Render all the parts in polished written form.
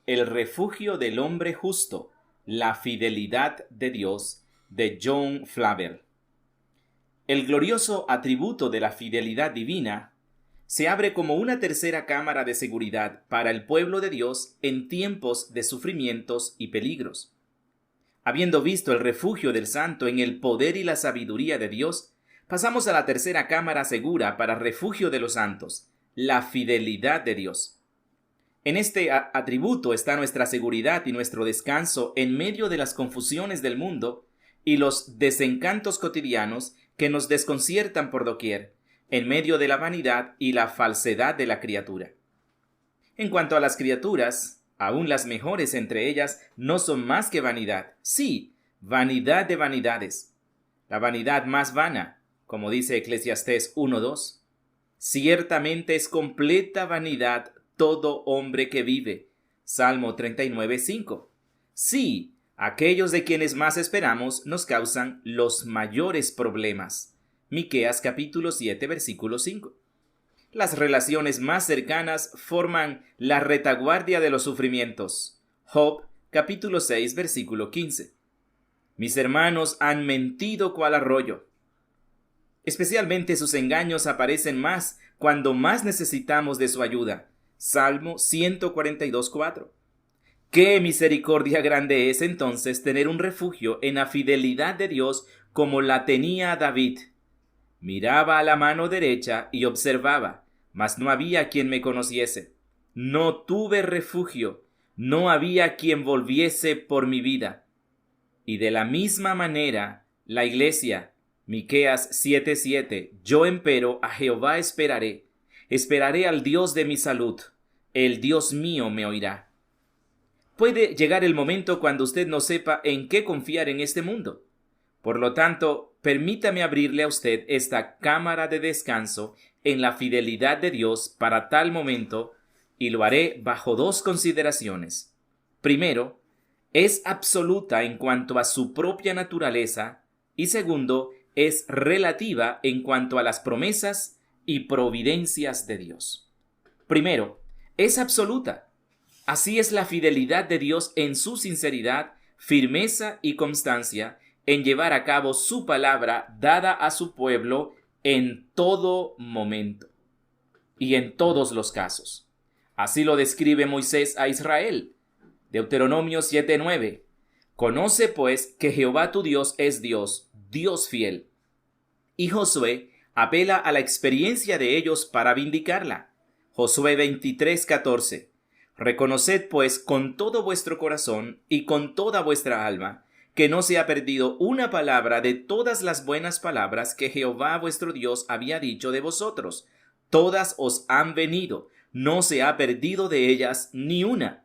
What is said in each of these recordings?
El refugio del hombre justo, la fidelidad de Dios, de John Flavel. El glorioso atributo de la fidelidad divina se abre como una tercera cámara de seguridad para el pueblo de Dios en tiempos de sufrimientos y peligros. Habiendo visto el refugio del santo en el poder y la sabiduría de Dios, pasamos a la tercera cámara segura para refugio de los santos, la fidelidad de Dios. En este atributo está nuestra seguridad y nuestro descanso en medio de las confusiones del mundo y los desencantos cotidianos que nos desconciertan por doquier, en medio de la vanidad y la falsedad de la criatura. En cuanto a las criaturas, aún las mejores entre ellas no son más que vanidad. Sí, vanidad de vanidades. La vanidad más vana, como dice Eclesiastés 1:2. Ciertamente es completa vanidad todo hombre que vive. Salmo 39:5. Sí, aquellos de quienes más esperamos nos causan los mayores problemas. Miqueas capítulo 7, versículo 5. Las relaciones más cercanas forman la retaguardia de los sufrimientos. Job capítulo 6, versículo 15. Mis hermanos han mentido cual arroyo. Especialmente sus engaños aparecen más cuando más necesitamos de su ayuda. Salmo 142:4. Qué misericordia grande es entonces tener un refugio en la fidelidad de Dios como la tenía David. Miraba a la mano derecha y observaba, mas no había quien me conociese. No tuve refugio, no había quien volviese por mi vida. Y de la misma manera, la iglesia, Miqueas 7:7, yo empero a Jehová esperaré al Dios de mi salud, el Dios mío me oirá. Puede llegar el momento cuando usted no sepa en qué confiar en este mundo. Por lo tanto, permítame abrirle a usted esta cámara de descanso en la fidelidad de Dios para tal momento, y lo haré bajo dos consideraciones. Primero, es absoluta en cuanto a su propia naturaleza, y segundo, es relativa en cuanto a las promesas y providencias de Dios. Primero, es absoluta. Así es la fidelidad de Dios en su sinceridad, firmeza y constancia en llevar a cabo su palabra dada a su pueblo en todo momento y en todos los casos. Así lo describe Moisés a Israel. Deuteronomio 7:9. Conoce pues que Jehová tu Dios es Dios, Dios fiel. Y Josué apela a la experiencia de ellos para vindicarla. Josué 23:14. Reconoced pues con todo vuestro corazón y con toda vuestra alma que no se ha perdido una palabra de todas las buenas palabras que Jehová vuestro Dios había dicho de vosotros. Todas os han venido, no se ha perdido de ellas ni una.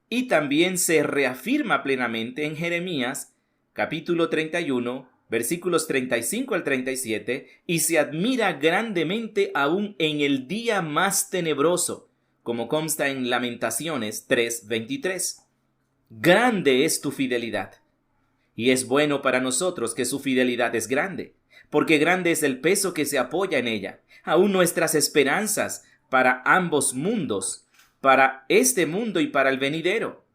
Y también se reafirma plenamente en Jeremías, capítulo 31, versículos 35 al 37, y se admira grandemente aún en el día más tenebroso, como consta en Lamentaciones 3:23. Grande es tu fidelidad. Y es bueno para nosotros que su fidelidad es grande, porque grande es el peso que se apoya en ella. Aún nuestras esperanzas para ambos mundos, para este mundo y para el venidero.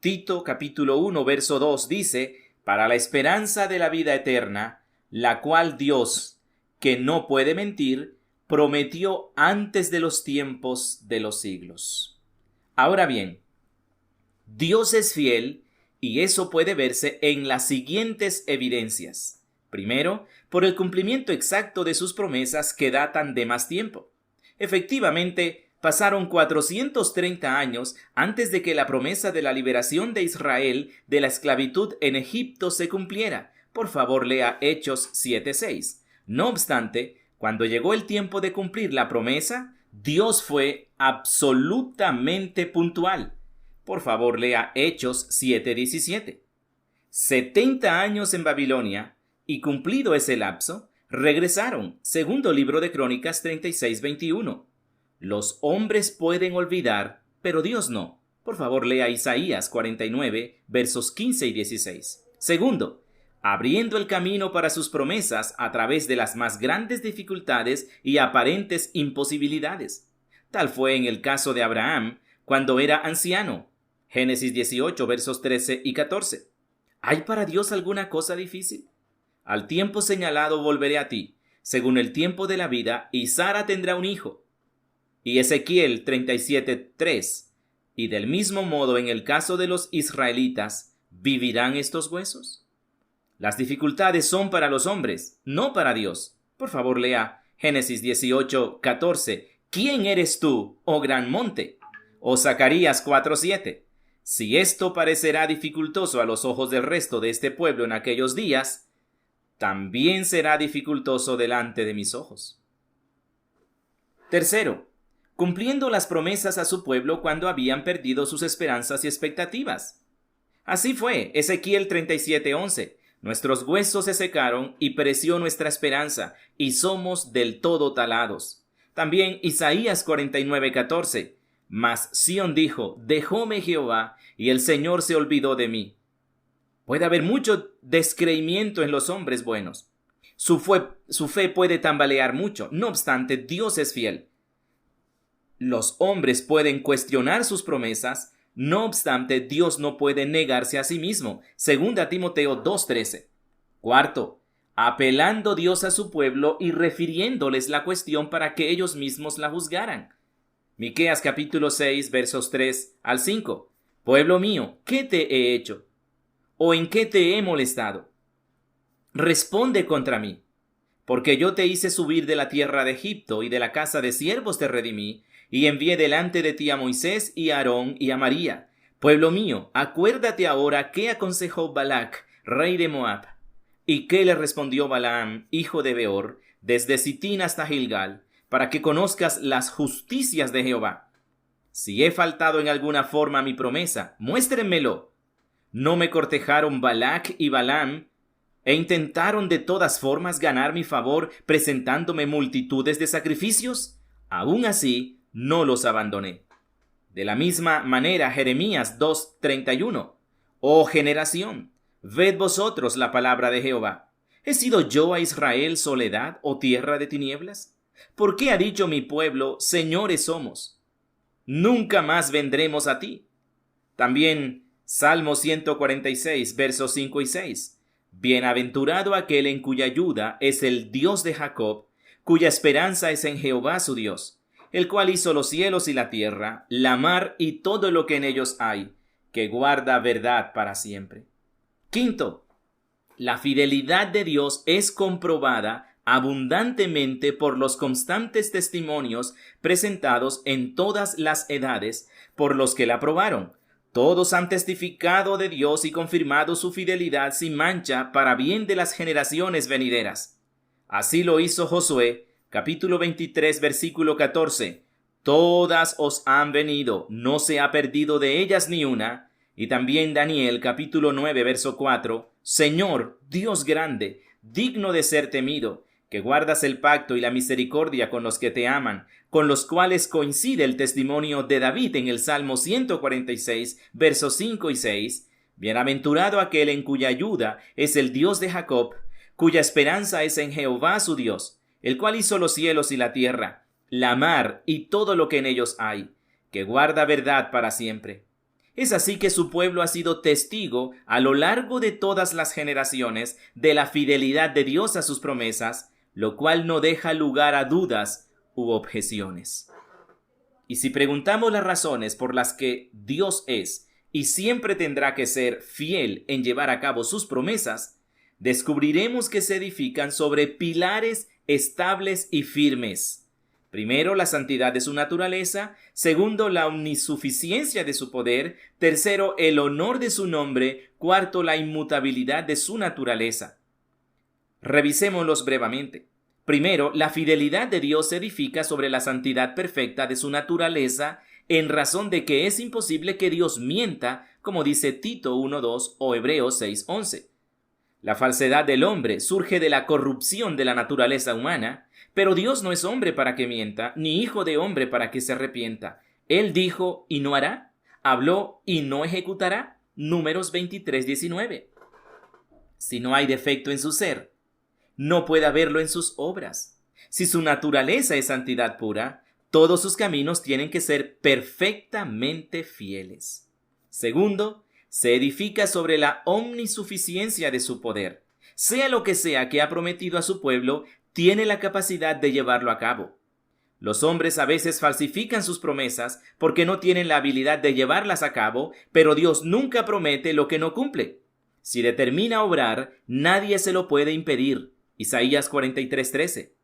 Tito capítulo 1 verso 2 dice, para la esperanza de la vida eterna, la cual Dios, que no puede mentir, prometió antes de los tiempos de los siglos. Ahora bien, Dios es fiel y eso puede verse en las siguientes evidencias. Primero, por el cumplimiento exacto de sus promesas que datan de más tiempo. Efectivamente, pasaron 430 años antes de que la promesa de la liberación de Israel de la esclavitud en Egipto se cumpliera. Por favor, lea Hechos 7:6. No obstante, cuando llegó el tiempo de cumplir la promesa, Dios fue absolutamente puntual. Por favor, lea Hechos 7:17. 70 años en Babilonia, y cumplido ese lapso, regresaron. Segundo libro de Crónicas 36:21. Los hombres pueden olvidar, pero Dios no. Por favor, lea Isaías 49, versos 15 y 16. Segundo, abriendo el camino para sus promesas a través de las más grandes dificultades y aparentes imposibilidades. Tal fue en el caso de Abraham, cuando era anciano. Génesis 18, versos 13 y 14. ¿Hay para Dios alguna cosa difícil? Al tiempo señalado volveré a ti, según el tiempo de la vida, y Sara tendrá un hijo. Y Ezequiel 37:3. Y del mismo modo, en el caso de los israelitas, ¿vivirán estos huesos? Las dificultades son para los hombres, no para Dios. Por favor, lea Génesis 18:14. ¿Quién eres tú, oh gran monte? O Zacarías 4:7. Si esto parecerá dificultoso a los ojos del resto de este pueblo en aquellos días, también será dificultoso delante de mis ojos. Tercero, cumpliendo las promesas a su pueblo cuando habían perdido sus esperanzas y expectativas. Así fue, Ezequiel 37:11. Nuestros huesos se secaron y pereció nuestra esperanza, y somos del todo talados. También Isaías 49:14. Mas Sión dijo, dejóme Jehová, y el Señor se olvidó de mí. Puede haber mucho descreimiento en los hombres buenos. Su fe puede tambalear mucho. No obstante, Dios es fiel. Los hombres pueden cuestionar sus promesas. No obstante, Dios no puede negarse a sí mismo. Segunda Timoteo 2:13. Cuarto, apelando Dios a su pueblo y refiriéndoles la cuestión para que ellos mismos la juzgaran. Miqueas capítulo 6, versos 3 al 5. Pueblo mío, ¿qué te he hecho? ¿O en qué te he molestado? Responde contra mí, porque yo te hice subir de la tierra de Egipto y de la casa de siervos te redimí, y envié delante de ti a Moisés y a Aarón y a María. Pueblo mío, acuérdate ahora qué aconsejó Balac, rey de Moab, y qué le respondió Balaam, hijo de Beor, desde Sitín hasta Gilgal, para que conozcas las justicias de Jehová. Si he faltado en alguna forma a mi promesa, muéstrenmelo. ¿No me cortejaron Balac y Balaam, e intentaron de todas formas ganar mi favor presentándome multitudes de sacrificios? Aún así, no los abandoné. De la misma manera, Jeremías 2:31. Oh generación, ved vosotros la palabra de Jehová. ¿He sido yo a Israel soledad o tierra de tinieblas? ¿Por qué ha dicho mi pueblo, señores somos? Nunca más vendremos a ti. También Salmo 146, versos 5 y 6. Bienaventurado aquel en cuya ayuda es el Dios de Jacob, cuya esperanza es en Jehová su Dios, el cual hizo los cielos y la tierra, la mar y todo lo que en ellos hay, que guarda verdad para siempre. Quinto, la fidelidad de Dios es comprobada abundantemente por los constantes testimonios presentados en todas las edades por los que la probaron. Todos han testificado de Dios y confirmado su fidelidad sin mancha para bien de las generaciones venideras. Así lo hizo Josué, capítulo 23, versículo 14. Todas os han venido, no se ha perdido de ellas ni una. Y también Daniel, capítulo 9, verso 4. Señor, Dios grande, digno de ser temido, que guardas el pacto y la misericordia con los que te aman, con los cuales coincide el testimonio de David en el Salmo 146, versos 5 y 6. Bienaventurado aquel en cuya ayuda es el Dios de Jacob, cuya esperanza es en Jehová su Dios, el cual hizo los cielos y la tierra, la mar y todo lo que en ellos hay, que guarda verdad para siempre. Es así que su pueblo ha sido testigo a lo largo de todas las generaciones de la fidelidad de Dios a sus promesas, lo cual no deja lugar a dudas u objeciones. Y si preguntamos las razones por las que Dios es y siempre tendrá que ser fiel en llevar a cabo sus promesas, descubriremos que se edifican sobre pilares estables y firmes. Primero, la santidad de su naturaleza. Segundo, la omnisuficiencia de su poder. Tercero, el honor de su nombre. Cuarto, la inmutabilidad de su naturaleza. Revisémoslos brevemente. Primero, la fidelidad de Dios se edifica sobre la santidad perfecta de su naturaleza, en razón de que es imposible que Dios mienta, como dice Tito 1:2 o Hebreos 6:11. La falsedad del hombre surge de la corrupción de la naturaleza humana, pero Dios no es hombre para que mienta, ni hijo de hombre para que se arrepienta. Él dijo y no hará, habló y no ejecutará. Números 23:19. Si no hay defecto en su ser, no puede haberlo en sus obras. Si su naturaleza es santidad pura, todos sus caminos tienen que ser perfectamente fieles. Segundo, se edifica sobre la omnisuficiencia de su poder. Sea lo que sea que ha prometido a su pueblo, tiene la capacidad de llevarlo a cabo. Los hombres a veces falsifican sus promesas porque no tienen la habilidad de llevarlas a cabo, pero Dios nunca promete lo que no cumple. Si determina obrar, nadie se lo puede impedir. Isaías 43:13.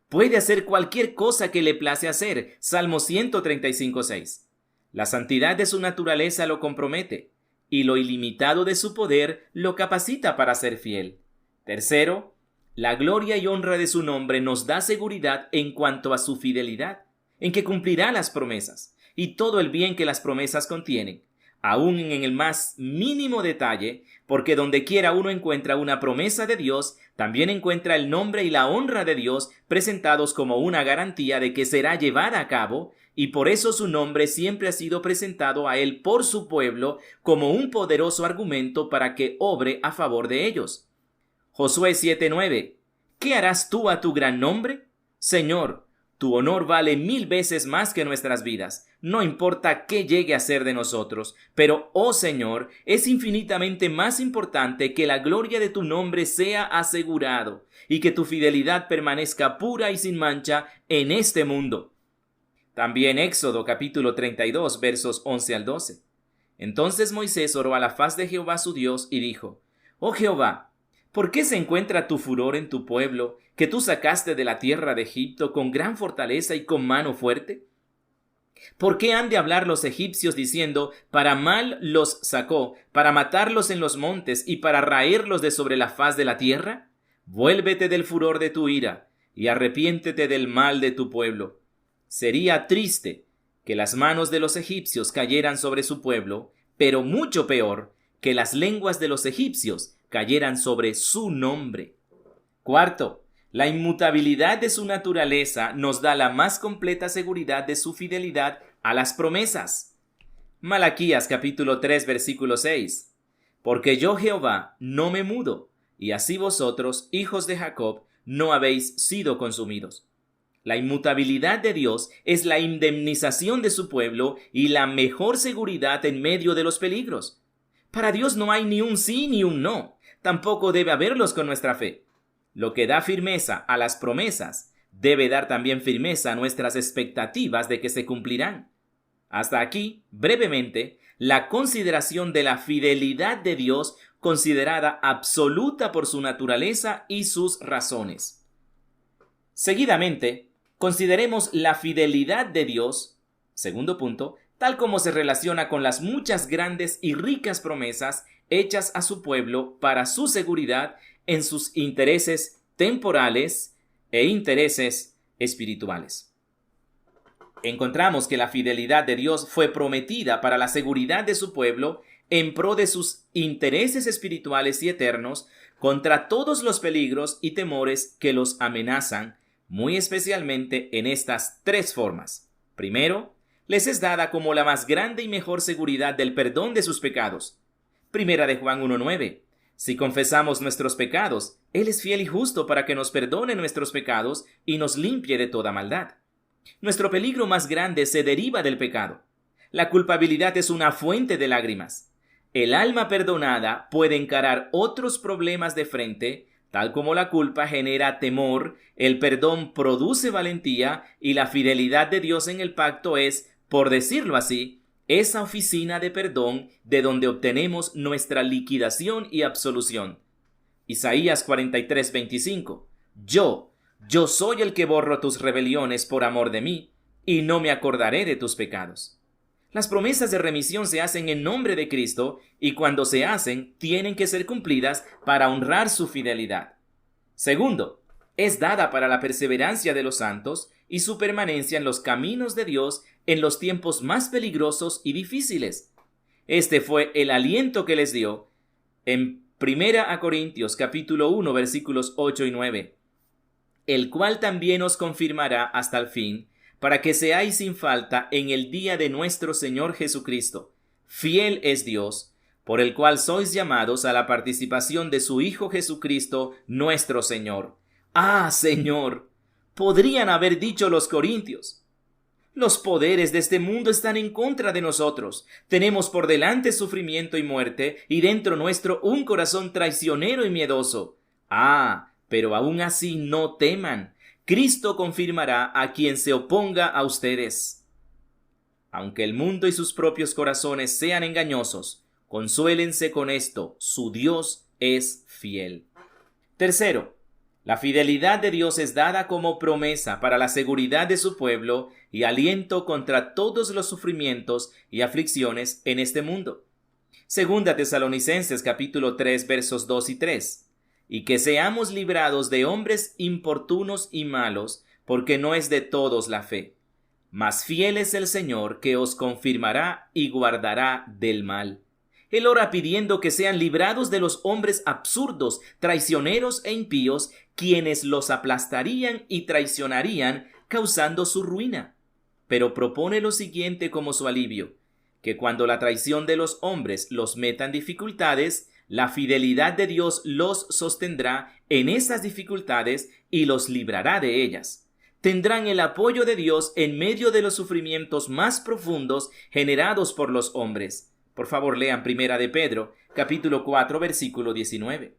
Puede hacer cualquier cosa que le place hacer. Salmo 135:6. La santidad de su naturaleza lo compromete, y lo ilimitado de su poder lo capacita para ser fiel. Tercero, la gloria y honra de su nombre nos da seguridad en cuanto a su fidelidad, en que cumplirá las promesas, y todo el bien que las promesas contienen, aún en el más mínimo detalle, porque donde quiera uno encuentra una promesa de Dios, también encuentra el nombre y la honra de Dios presentados como una garantía de que será llevada a cabo, y por eso su nombre siempre ha sido presentado a él por su pueblo como un poderoso argumento para que obre a favor de ellos. Josué 7:9. ¿Qué harás tú a tu gran nombre? Señor, tu honor vale 1000 veces más que nuestras vidas. No importa qué llegue a ser de nosotros, pero, oh Señor, es infinitamente más importante que la gloria de tu nombre sea asegurado y que tu fidelidad permanezca pura y sin mancha en este mundo. También Éxodo capítulo 32 versos 11 al 12. Entonces Moisés oró a la faz de Jehová su Dios y dijo: Oh Jehová, ¿por qué se encuentra tu furor en tu pueblo, que tú sacaste de la tierra de Egipto con gran fortaleza y con mano fuerte? ¿Por qué han de hablar los egipcios diciendo, para mal los sacó, para matarlos en los montes y para raerlos de sobre la faz de la tierra? Vuélvete del furor de tu ira y arrepiéntete del mal de tu pueblo. Sería triste que las manos de los egipcios cayeran sobre su pueblo, pero mucho peor que las lenguas de los egipcios cayeran sobre su nombre. Cuarto, la inmutabilidad de su naturaleza nos da la más completa seguridad de su fidelidad a las promesas. Malaquías capítulo 3 versículo 6. Porque yo Jehová no me mudo, y así vosotros, hijos de Jacob, no habéis sido consumidos. La inmutabilidad de Dios es la indemnización de su pueblo y la mejor seguridad en medio de los peligros. Para Dios no hay ni un sí ni un no. Tampoco debe haberlos con nuestra fe. Lo que da firmeza a las promesas debe dar también firmeza a nuestras expectativas de que se cumplirán. Hasta aquí, brevemente, la consideración de la fidelidad de Dios considerada absoluta por su naturaleza y sus razones. Seguidamente, consideremos la fidelidad de Dios, segundo punto, tal como se relaciona con las muchas grandes y ricas promesas hechas a su pueblo para su seguridad en sus intereses temporales e intereses espirituales. Encontramos que la fidelidad de Dios fue prometida para la seguridad de su pueblo en pro de sus intereses espirituales y eternos contra todos los peligros y temores que los amenazan, muy especialmente en estas tres formas. Primero, les es dada como la más grande y mejor seguridad del perdón de sus pecados. Primera de Juan 1:9. Si confesamos nuestros pecados, Él es fiel y justo para que nos perdone nuestros pecados y nos limpie de toda maldad. Nuestro peligro más grande se deriva del pecado. La culpabilidad es una fuente de lágrimas. El alma perdonada puede encarar otros problemas de frente, tal como la culpa genera temor, el perdón produce valentía y la fidelidad de Dios en el pacto es, por decirlo así, esa oficina de perdón de donde obtenemos nuestra liquidación y absolución. Isaías 43:25. Yo soy el que borro tus rebeliones por amor de mí, y no me acordaré de tus pecados. Las promesas de remisión se hacen en nombre de Cristo, y cuando se hacen, tienen que ser cumplidas para honrar su fidelidad. Segundo, es dada para la perseverancia de los santos y su permanencia en los caminos de Dios en los tiempos más peligrosos y difíciles. Este fue el aliento que les dio en 1 Corintios capítulo 1 versículos 8 y 9, el cual también os confirmará hasta el fin, para que seáis sin falta en el día de nuestro Señor Jesucristo. Fiel es Dios, por el cual sois llamados a la participación de su Hijo Jesucristo, nuestro Señor. ¡Ah, Señor! Podrían haber dicho los corintios. Los poderes de este mundo están en contra de nosotros. Tenemos por delante sufrimiento y muerte, y dentro nuestro un corazón traicionero y miedoso. Pero aún así no teman. Cristo confirmará a quien se oponga a ustedes. Aunque el mundo y sus propios corazones sean engañosos, consuélense con esto: su Dios es fiel. Tercero, la fidelidad de Dios es dada como promesa para la seguridad de su pueblo y aliento contra todos los sufrimientos y aflicciones en este mundo. Segunda Tesalonicenses capítulo 3 versos 2 y 3. Y que seamos librados de hombres importunos y malos, porque no es de todos la fe. Mas fiel es el Señor, que os confirmará y guardará del mal. Él ora pidiendo que sean librados de los hombres absurdos, traicioneros e impíos, quienes los aplastarían y traicionarían, causando su ruina. Pero propone lo siguiente como su alivio: que cuando la traición de los hombres los meta en dificultades, la fidelidad de Dios los sostendrá en esas dificultades y los librará de ellas. Tendrán el apoyo de Dios en medio de los sufrimientos más profundos generados por los hombres. Por favor, lean Primera de Pedro, capítulo 4, versículo 19.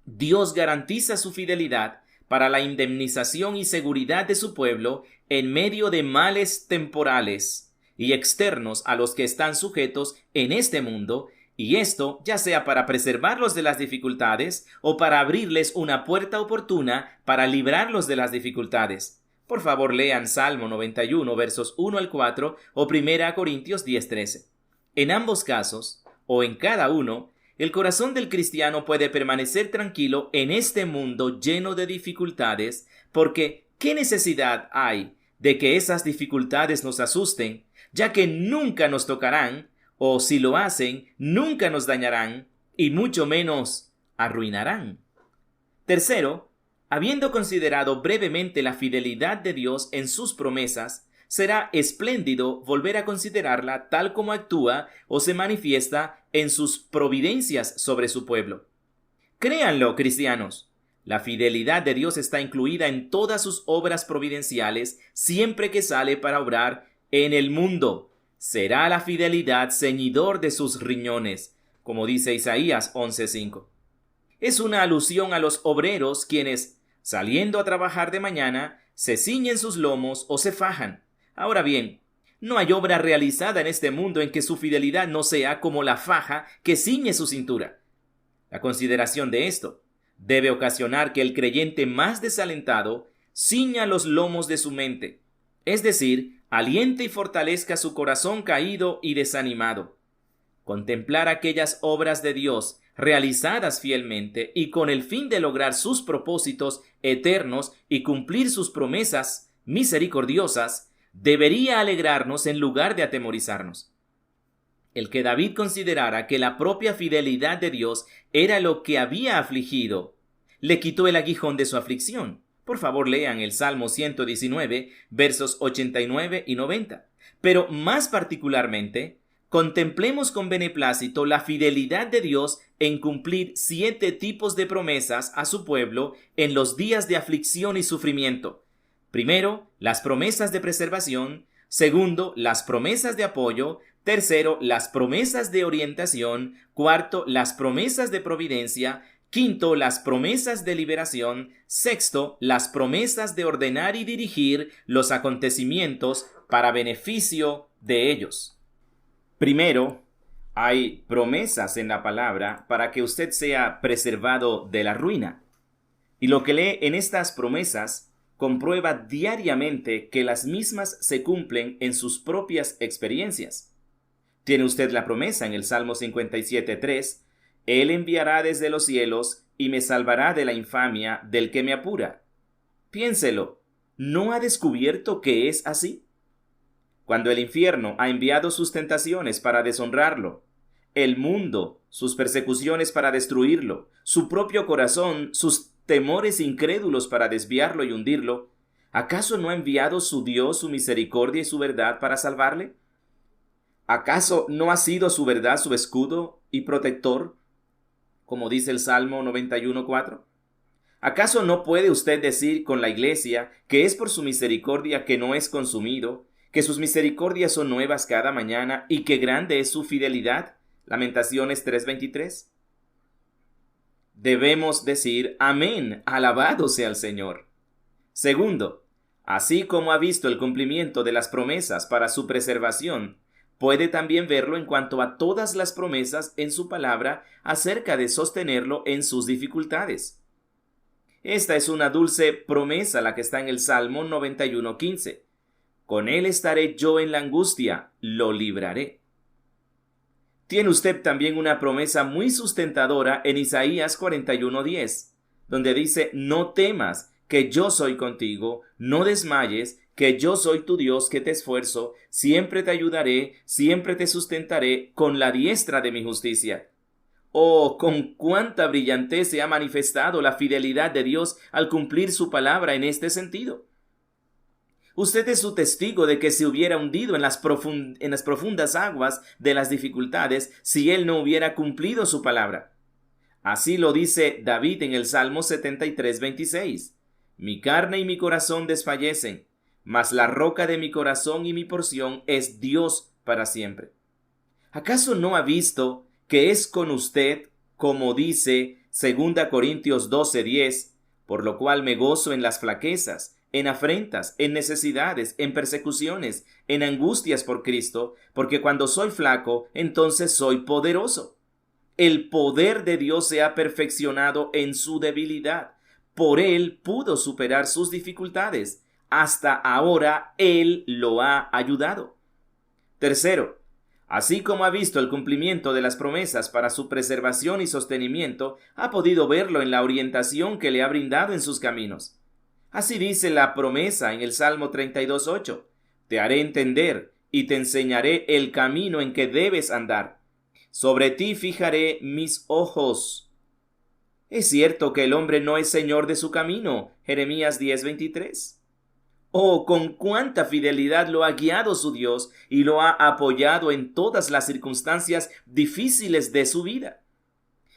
Dios garantiza su fidelidad para la indemnización y seguridad de su pueblo en medio de males temporales y externos a los que están sujetos en este mundo, y esto ya sea para preservarlos de las dificultades o para abrirles una puerta oportuna para librarlos de las dificultades. Por favor, lean Salmo 91, versos 1 al 4 o 1 Corintios 10:13. En ambos casos, o en cada uno, el corazón del cristiano puede permanecer tranquilo en este mundo lleno de dificultades, porque ¿qué necesidad hay de que esas dificultades nos asusten, ya que nunca nos tocarán, o si lo hacen, nunca nos dañarán, y mucho menos arruinarán? Tercero, habiendo considerado brevemente la fidelidad de Dios en sus promesas, será espléndido volver a considerarla tal como actúa o se manifiesta en sus providencias sobre su pueblo. Créanlo, cristianos, la fidelidad de Dios está incluida en todas sus obras providenciales siempre que sale para obrar en el mundo. Será la fidelidad ceñidor de sus riñones, como dice Isaías 11:5. Es una alusión a los obreros quienes, saliendo a trabajar de mañana, se ciñen sus lomos o se fajan. Ahora bien, no hay obra realizada en este mundo en que su fidelidad no sea como la faja que ciñe su cintura. La consideración de esto debe ocasionar que el creyente más desalentado ciña los lomos de su mente, es decir, aliente y fortalezca su corazón caído y desanimado. Contemplar aquellas obras de Dios realizadas fielmente y con el fin de lograr sus propósitos eternos y cumplir sus promesas misericordiosas debería alegrarnos en lugar de atemorizarnos. El que David considerara que la propia fidelidad de Dios era lo que había afligido, le quitó el aguijón de su aflicción. Por favor, lean el Salmo 119, versos 89 y 90. Pero más particularmente, contemplemos con beneplácito la fidelidad de Dios en cumplir 7 tipos de promesas a su pueblo en los días de aflicción y sufrimiento. Primero, las promesas de preservación. Segundo, las promesas de apoyo. Tercero, las promesas de orientación. Cuarto, las promesas de providencia. Quinto, las promesas de liberación. Sexto, las promesas de ordenar y dirigir los acontecimientos para beneficio de ellos. Primero, hay promesas en la palabra para que usted sea preservado de la ruina. Y lo que lee en estas promesas comprueba diariamente que las mismas se cumplen en sus propias experiencias. Tiene usted la promesa en el Salmo 57:3, Él enviará desde los cielos y me salvará de la infamia del que me apura. Piénselo, ¿no ha descubierto que es así? Cuando el infierno ha enviado sus tentaciones para deshonrarlo, el mundo, sus persecuciones para destruirlo, su propio corazón, sus temores incrédulos para desviarlo y hundirlo, ¿acaso no ha enviado su Dios su misericordia y su verdad para salvarle? ¿Acaso no ha sido su verdad su escudo y protector, como dice el Salmo 91:4? ¿Acaso no puede usted decir con la iglesia que es por su misericordia que no es consumido que sus misericordias son nuevas cada mañana y que grande es su fidelidad. Lamentaciones 3:23. Debemos decir amén, alabado sea el Señor. Segundo, así como ha visto el cumplimiento de las promesas para su preservación, puede también verlo en cuanto a todas las promesas en su palabra acerca de sostenerlo en sus dificultades. Esta es una dulce promesa la que está en el Salmo 91:15. Con él estaré yo en la angustia, lo libraré. Tiene usted también una promesa muy sustentadora en Isaías 41:10, donde dice: no temas, que yo soy contigo, no desmayes, que yo soy tu Dios que te esfuerzo, siempre te ayudaré, siempre te sustentaré con la diestra de mi justicia. Oh, con cuánta brillantez se ha manifestado la fidelidad de Dios al cumplir su palabra en este sentido. Usted es su testigo de que se hubiera hundido en las profundas aguas de las dificultades si él no hubiera cumplido su palabra. Así lo dice David en el Salmo 73:26. Mi carne y mi corazón desfallecen, mas la roca de mi corazón y mi porción es Dios para siempre. ¿Acaso no ha visto que es con usted, como dice 2 Corintios 12:10, por lo cual me gozo en las flaquezas, en afrentas, en necesidades, en persecuciones, en angustias por Cristo, porque cuando soy flaco, entonces soy poderoso? El poder de Dios se ha perfeccionado en su debilidad. Por él pudo superar sus dificultades. Hasta ahora él lo ha ayudado. Tercero, así como ha visto el cumplimiento de las promesas para su preservación y sostenimiento, ha podido verlo en la orientación que le ha brindado en sus caminos. Así dice la promesa en el Salmo 32:8. Te haré entender y te enseñaré el camino en que debes andar. Sobre ti fijaré mis ojos. Es cierto que el hombre no es señor de su camino. Jeremías 10:23. Oh, con cuánta fidelidad lo ha guiado su Dios y lo ha apoyado en todas las circunstancias difíciles de su vida.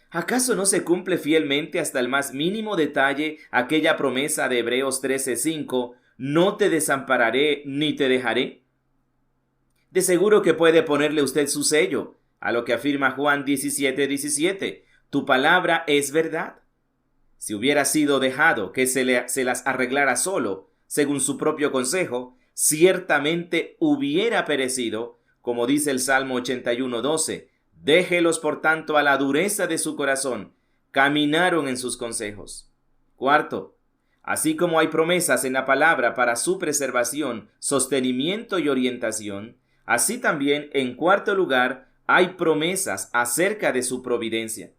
¿Acaso no se cumple fielmente hasta el más mínimo detalle aquella promesa de Hebreos 13:5? No te desampararé ni te dejaré. De seguro que puede ponerle usted su sello a lo que afirma Juan 17:17. Tu palabra es verdad. Si hubiera sido dejado que se las arreglara solo, según su propio consejo, ciertamente hubiera perecido, como dice el Salmo 81:12. Déjelos por tanto a la dureza de su corazón, caminaron en sus consejos. Cuarto, así como hay promesas en la palabra para su preservación, sostenimiento y orientación, así también, en cuarto lugar, hay promesas acerca de su providencia.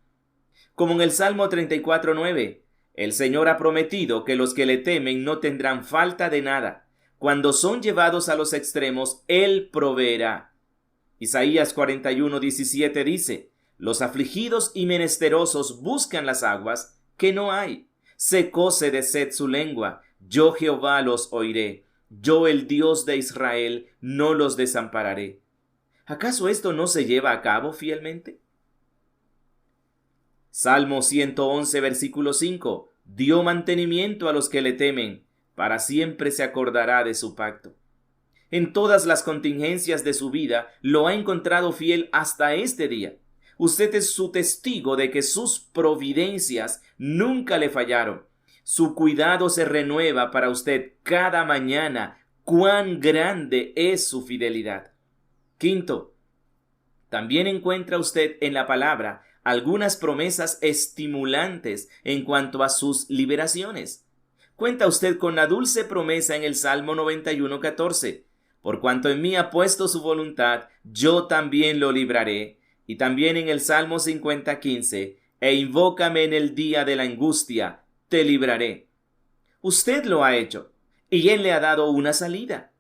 Como en el Salmo 34:9, el Señor ha prometido que los que le temen no tendrán falta de nada. Cuando son llevados a los extremos, Él proveerá. Isaías 41:17 dice: los afligidos y menesterosos buscan las aguas que no hay. Secóse de sed su lengua. Yo Jehová los oiré. Yo el Dios de Israel no los desampararé. ¿Acaso esto no se lleva a cabo fielmente? Salmo 111, versículo 5. Dio mantenimiento a los que le temen. Para siempre se acordará de su pacto. En todas las contingencias de su vida lo ha encontrado fiel hasta este día. Usted es su testigo de que sus providencias nunca le fallaron. Su cuidado se renueva para usted cada mañana. ¡Cuán grande es su fidelidad! Quinto, también encuentra usted en la palabra algunas promesas estimulantes en cuanto a sus liberaciones. Cuenta usted con la dulce promesa en el Salmo 91:14. Por cuanto en mí ha puesto su voluntad, yo también lo libraré. Y también en el Salmo 50:15, e invócame en el día de la angustia, te libraré. Usted lo ha hecho, y Él le ha dado una salida.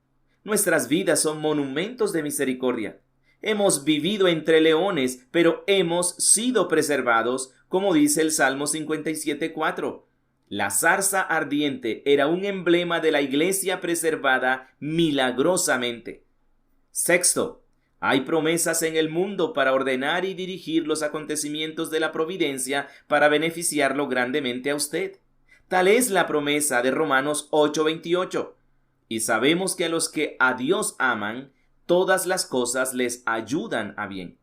Nuestras vidas son monumentos de misericordia. Hemos vivido entre leones, pero hemos sido preservados, como dice el Salmo 57:4. La zarza ardiente era un emblema de la iglesia preservada milagrosamente. Sexto, hay promesas en el mundo para ordenar y dirigir los acontecimientos de la providencia para beneficiarlo grandemente a usted. Tal es la promesa de Romanos 8:28. y sabemos que a los que a Dios aman, todas las cosas les ayudan a bien.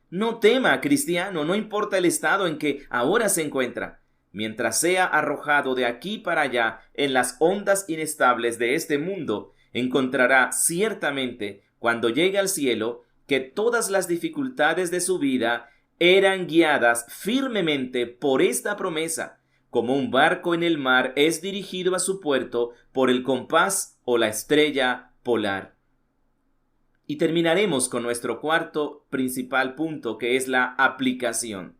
No tema, cristiano, no importa el estado en que ahora se encuentra. Mientras sea arrojado de aquí para allá en las ondas inestables de este mundo, encontrará ciertamente, cuando llegue al cielo, que todas las dificultades de su vida eran guiadas firmemente por esta promesa, como un barco en el mar es dirigido a su puerto por el compás o la estrella polar. Y terminaremos con nuestro cuarto principal punto, que es la aplicación.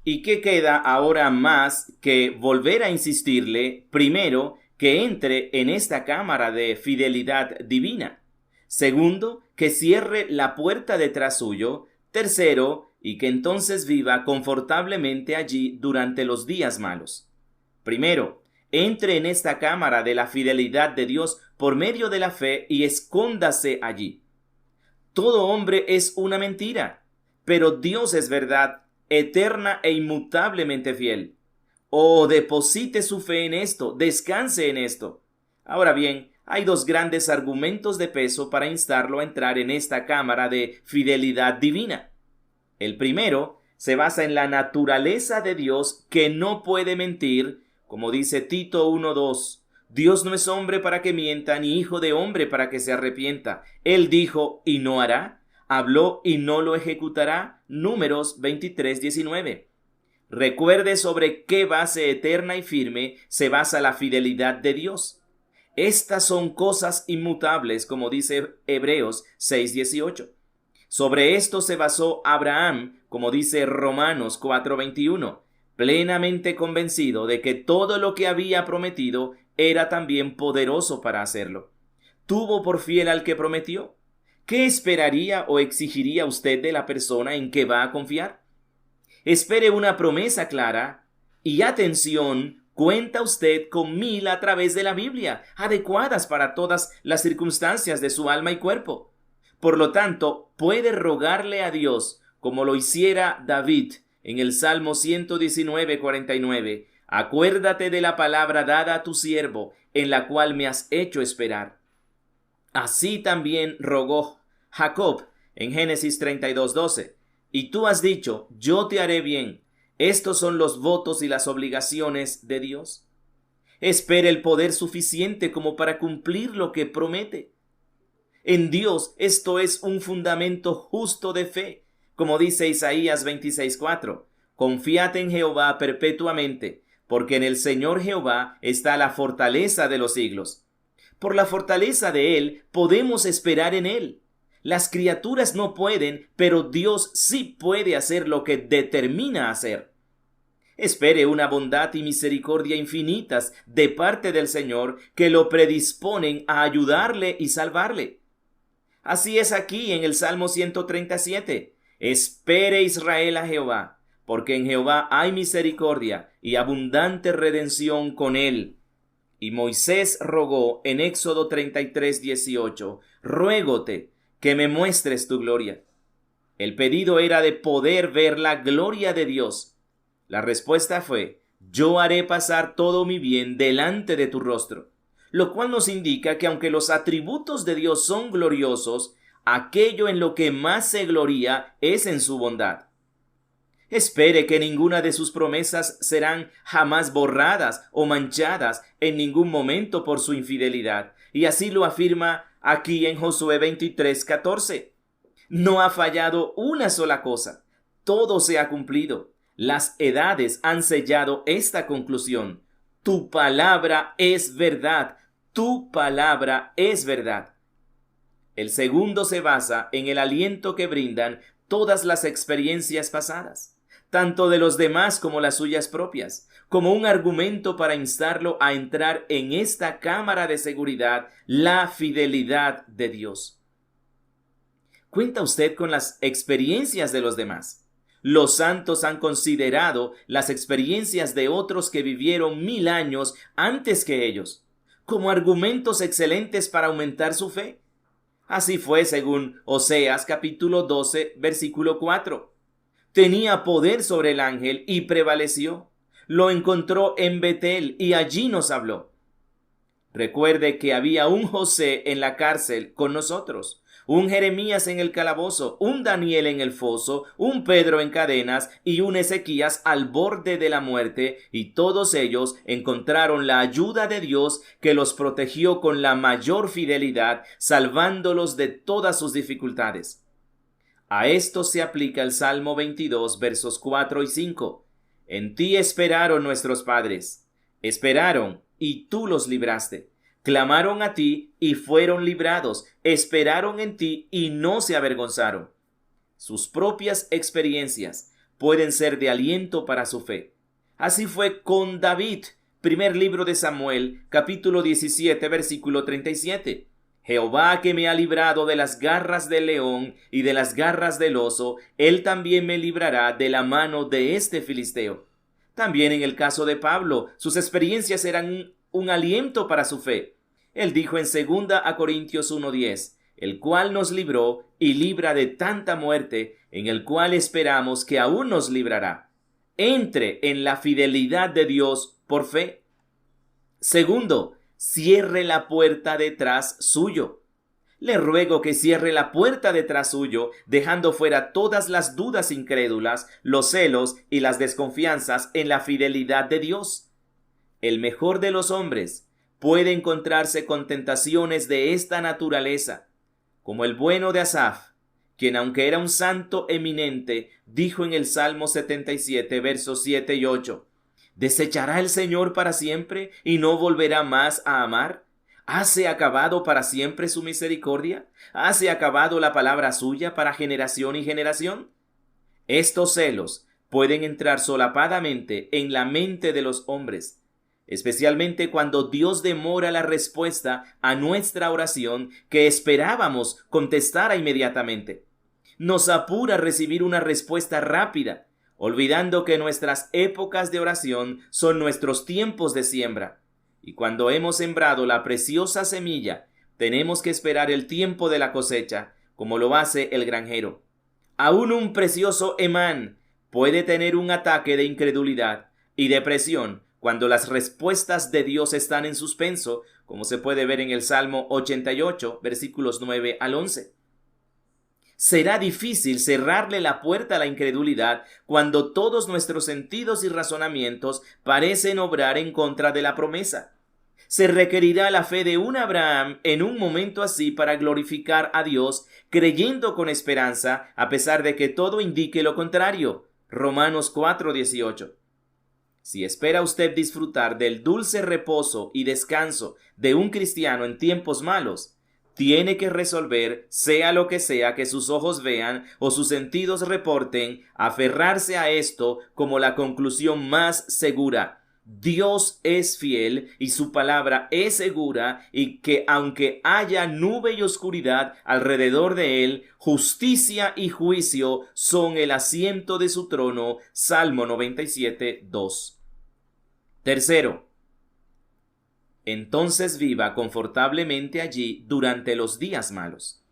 ¿Y qué queda ahora más que volver a insistirle, primero, que entre en esta cámara de fidelidad divina? Segundo, que cierre la puerta detrás suyo. Tercero, y que entonces viva confortablemente allí durante los días malos. Primero, entre en esta cámara de la fidelidad de Dios por medio de la fe y escóndase allí. Todo hombre es una mentira, pero Dios es verdad, eterna e inmutablemente fiel. Oh, deposite su fe en esto, descanse en esto. Ahora bien, hay dos grandes argumentos de peso para instarlo a entrar en esta cámara de fidelidad divina. El primero se basa en la naturaleza de Dios, que no puede mentir, como dice Tito 1:2. Dios no es hombre para que mienta, ni hijo de hombre para que se arrepienta. Él dijo y no hará, habló y no lo ejecutará. Números 23:19. Recuerde sobre qué base eterna y firme se basa la fidelidad de Dios. Estas son cosas inmutables, como dice Hebreos 6:18. Sobre esto se basó Abraham, como dice Romanos 4:21, plenamente convencido de que todo lo que había prometido era también poderoso para hacerlo. Tuvo por fiel al que prometió. ¿Qué esperaría o exigiría usted de la persona en que va a confiar? Espere una promesa clara y, atención, cuenta usted con 1000 a través de la Biblia, adecuadas para todas las circunstancias de su alma y cuerpo. Por lo tanto, puede rogarle a Dios, como lo hiciera David en el Salmo 119:49, acuérdate de la palabra dada a tu siervo, en la cual me has hecho esperar. Así también rogó Jacob en Génesis 32:12, y tú has dicho, yo te haré bien. Estos son los votos y las obligaciones de Dios. Espere el poder suficiente como para cumplir lo que promete. En Dios esto es un fundamento justo de fe, como dice Isaías 26:4. Confiad en Jehová perpetuamente, porque en el Señor Jehová está la fortaleza de los siglos. Por la fortaleza de Él podemos esperar en Él. Las criaturas no pueden, pero Dios sí puede hacer lo que determina hacer. Espere una bondad y misericordia infinitas de parte del Señor que lo predisponen a ayudarle y salvarle. Así es aquí en el Salmo 137. Espere Israel a Jehová, porque en Jehová hay misericordia y abundante redención con él. Y Moisés rogó en Éxodo 33:18, ruégote que me muestres tu gloria. El pedido era de poder ver la gloria de Dios. La respuesta fue, yo haré pasar todo mi bien delante de tu rostro. Lo cual nos indica que aunque los atributos de Dios son gloriosos, aquello en lo que más se gloría es en su bondad. Espere que ninguna de sus promesas serán jamás borradas o manchadas en ningún momento por su infidelidad. Y así lo afirma aquí en Josué 23:14. No ha fallado una sola cosa. Todo se ha cumplido. Las edades han sellado esta conclusión. Tu palabra es verdad. Tu palabra es verdad. El segundo se basa en el aliento que brindan todas las experiencias pasadas, tanto de los demás como las suyas propias, como un argumento para instarlo a entrar en esta cámara de seguridad, la fidelidad de Dios. ¿Cuenta usted con las experiencias de los demás? Los santos han considerado las experiencias de otros que vivieron 1000 años antes que ellos, como argumentos excelentes para aumentar su fe. Así fue según Oseas capítulo 12, versículo 4. Tenía poder sobre el ángel y prevaleció. Lo encontró en Betel y allí nos habló. Recuerde que había un José en la cárcel con nosotros, un Jeremías en el calabozo, un Daniel en el foso, un Pedro en cadenas y un Ezequías al borde de la muerte, y todos ellos encontraron la ayuda de Dios, que los protegió con la mayor fidelidad, salvándolos de todas sus dificultades. A esto se aplica el Salmo 22, versos 4 y 5. En ti esperaron nuestros padres. Esperaron, y tú los libraste. Clamaron a ti, y fueron librados. Esperaron en ti, y no se avergonzaron. Sus propias experiencias pueden ser de aliento para su fe. Así fue con David. Primer libro de Samuel, capítulo 17, versículo 37. Jehová, que me ha librado de las garras del león y de las garras del oso, él también me librará de la mano de este filisteo. También en el caso de Pablo, sus experiencias eran un aliento para su fe. Él dijo en 2 Corintios 1:10, el cual nos libró y libra de tanta muerte, en el cual esperamos que aún nos librará. Entre en la fidelidad de Dios por fe. Segundo, cierre la puerta detrás suyo. Le ruego que cierre la puerta detrás suyo, dejando fuera todas las dudas incrédulas, los celos y las desconfianzas en la fidelidad de Dios. El mejor de los hombres puede encontrarse con tentaciones de esta naturaleza, como el bueno de Asaf, quien, aunque era un santo eminente, dijo en el Salmo 77, versos 7 y 8, ¿desechará el Señor para siempre y no volverá más a amar? ¿Hase acabado para siempre su misericordia? ¿Hase acabado la palabra suya para generación y generación? Estos celos pueden entrar solapadamente en la mente de los hombres, especialmente cuando Dios demora la respuesta a nuestra oración que esperábamos contestara inmediatamente. Nos apura recibir una respuesta rápida, olvidando que nuestras épocas de oración son nuestros tiempos de siembra. Y cuando hemos sembrado la preciosa semilla, tenemos que esperar el tiempo de la cosecha, como lo hace el granjero. Aún un precioso Emán puede tener un ataque de incredulidad y depresión cuando las respuestas de Dios están en suspenso, como se puede ver en el Salmo 88, versículos 9 al 11. Será difícil cerrarle la puerta a la incredulidad cuando todos nuestros sentidos y razonamientos parecen obrar en contra de la promesa. Se requerirá la fe de un Abraham en un momento así para glorificar a Dios, creyendo con esperanza, a pesar de que todo indique lo contrario. Romanos 4:18. Si espera usted disfrutar del dulce reposo y descanso de un cristiano en tiempos malos, tiene que resolver, sea lo que sea que sus ojos vean o sus sentidos reporten, aferrarse a esto como la conclusión más segura. Dios es fiel y su palabra es segura, y que aunque haya nube y oscuridad alrededor de él, justicia y juicio son el asiento de su trono. Salmo 97:2. Tercero, entonces viva confortablemente allí durante los días malos.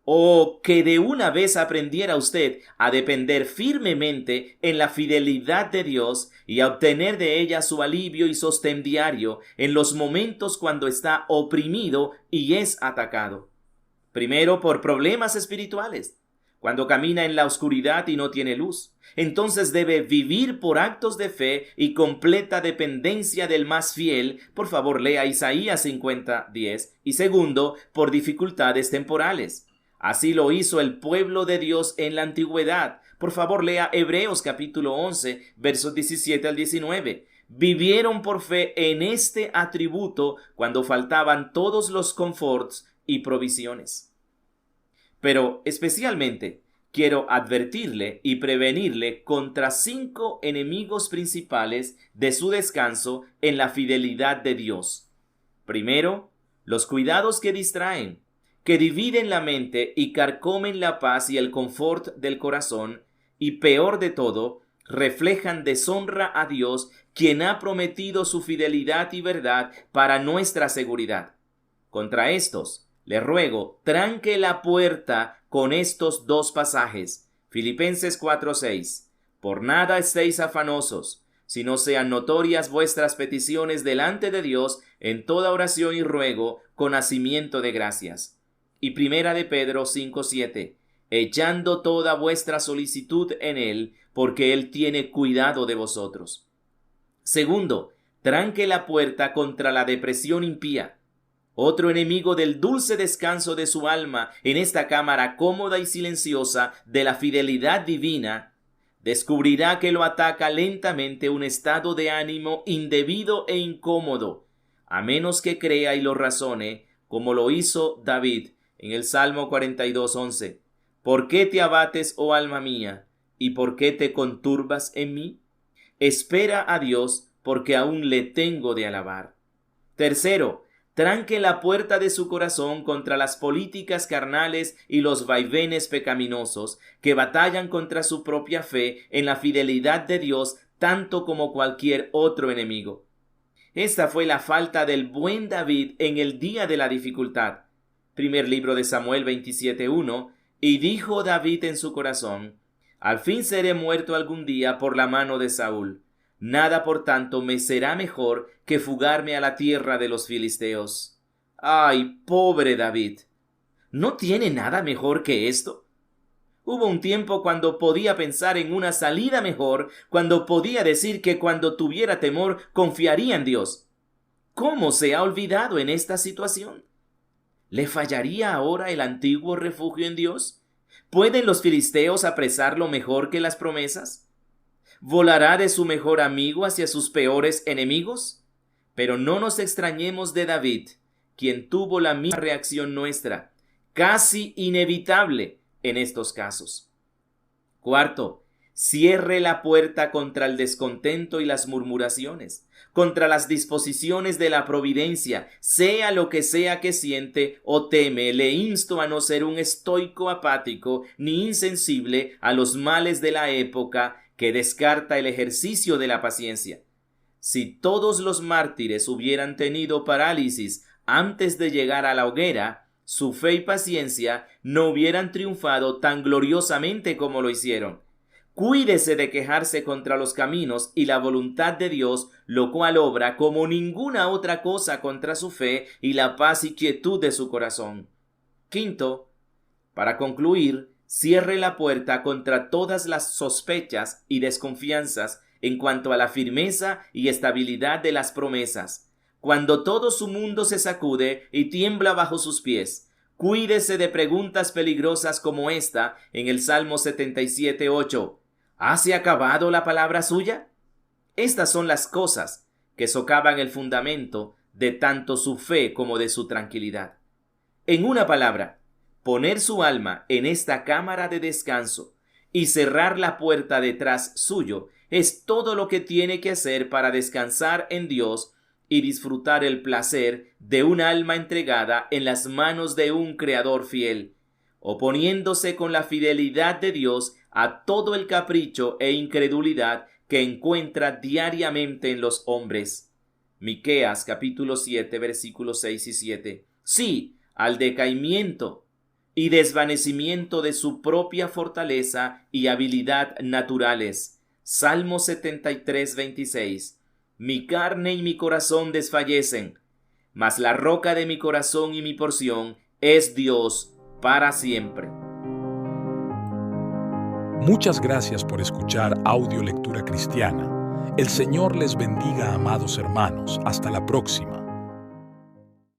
O que de una vez aprendiera usted a depender firmemente en la fidelidad de Dios y a obtener de ella su alivio y sostén diario en los momentos cuando está oprimido y es atacado. Primero, por problemas espirituales. Cuando camina en la oscuridad y no tiene luz, entonces debe vivir por actos de fe y completa dependencia del más fiel. Por favor, lea Isaías 50:10. Y segundo, por dificultades temporales. Así lo hizo el pueblo de Dios en la antigüedad. Por favor, lea Hebreos capítulo 11, versos 17 al 19. Vivieron por fe en este atributo cuando faltaban todos los conforts y provisiones. Pero especialmente quiero advertirle y prevenirle contra 5 enemigos principales de su descanso en la fidelidad de Dios. Primero, los cuidados que distraen, que dividen la mente y carcomen la paz y el confort del corazón, y peor de todo, reflejan deshonra a Dios, quien ha prometido su fidelidad y verdad para nuestra seguridad. Contra estos, le ruego, tranque la puerta con estos 2 pasajes. Filipenses 4:6. Por nada estéis afanosos, sino sean notorias vuestras peticiones delante de Dios en toda oración y ruego con hacimiento de gracias. Y primera de Pedro 5:7, echando toda vuestra solicitud en Él, porque Él tiene cuidado de vosotros. Segundo, tranque la puerta contra la depresión impía. Otro enemigo del dulce descanso de su alma en esta cámara cómoda y silenciosa de la fidelidad divina, descubrirá que lo ataca lentamente un estado de ánimo indebido e incómodo, a menos que crea y lo razone, como lo hizo David en el Salmo 42:11. ¿Por qué te abates, oh alma mía? ¿Y por qué te conturbas en mí? Espera a Dios, porque aún le tengo de alabar. Tercero, tranque la puerta de su corazón contra las políticas carnales y los vaivenes pecaminosos que batallan contra su propia fe en la fidelidad de Dios tanto como cualquier otro enemigo. Esta fue la falta del buen David en el día de la dificultad. Primer libro de Samuel 27:1, y dijo David en su corazón: al fin seré muerto algún día por la mano de Saúl. Nada, por tanto, me será mejor que fugarme a la tierra de los filisteos. ¡Ay, pobre David! ¿No tiene nada mejor que esto? Hubo un tiempo cuando podía pensar en una salida mejor, cuando podía decir que cuando tuviera temor confiaría en Dios. ¿Cómo se ha olvidado en esta situación? ¿Le fallaría ahora el antiguo refugio en Dios? ¿Pueden los filisteos apresarlo mejor que las promesas? ¿Volará de su mejor amigo hacia sus peores enemigos? Pero no nos extrañemos de David, quien tuvo la misma reacción nuestra, casi inevitable en estos casos. Cuarto, cierre la puerta contra el descontento y las murmuraciones, contra las disposiciones de la providencia, sea lo que sea que siente o teme. Le insto a no ser un estoico apático ni insensible a los males de la época que descarta el ejercicio de la paciencia. Si todos los mártires hubieran tenido parálisis antes de llegar a la hoguera, su fe y paciencia no hubieran triunfado tan gloriosamente como lo hicieron. Cuídese de quejarse contra los caminos y la voluntad de Dios, lo cual obra como ninguna otra cosa contra su fe y la paz y quietud de su corazón. Quinto, para concluir, cierre la puerta contra todas las sospechas y desconfianzas en cuanto a la firmeza y estabilidad de las promesas. Cuando todo su mundo se sacude y tiembla bajo sus pies, cuídese de preguntas peligrosas como esta en el Salmo 77:8. ¿Hase acabado la palabra suya? Estas son las cosas que socavan el fundamento de tanto su fe como de su tranquilidad. En una palabra, poner su alma en esta cámara de descanso y cerrar la puerta detrás suyo es todo lo que tiene que hacer para descansar en Dios y disfrutar el placer de un alma entregada en las manos de un Creador fiel, oponiéndose con la fidelidad de Dios a todo el capricho e incredulidad que encuentra diariamente en los hombres. Miqueas capítulo 7 versículos 6 y 7. Sí, al decaimiento y desvanecimiento de su propia fortaleza y habilidad naturales. Salmo 73:26. Mi carne y mi corazón desfallecen, mas la roca de mi corazón y mi porción es Dios para siempre. Muchas gracias por escuchar Audio Lectura Cristiana. El Señor les bendiga, amados hermanos. Hasta la próxima.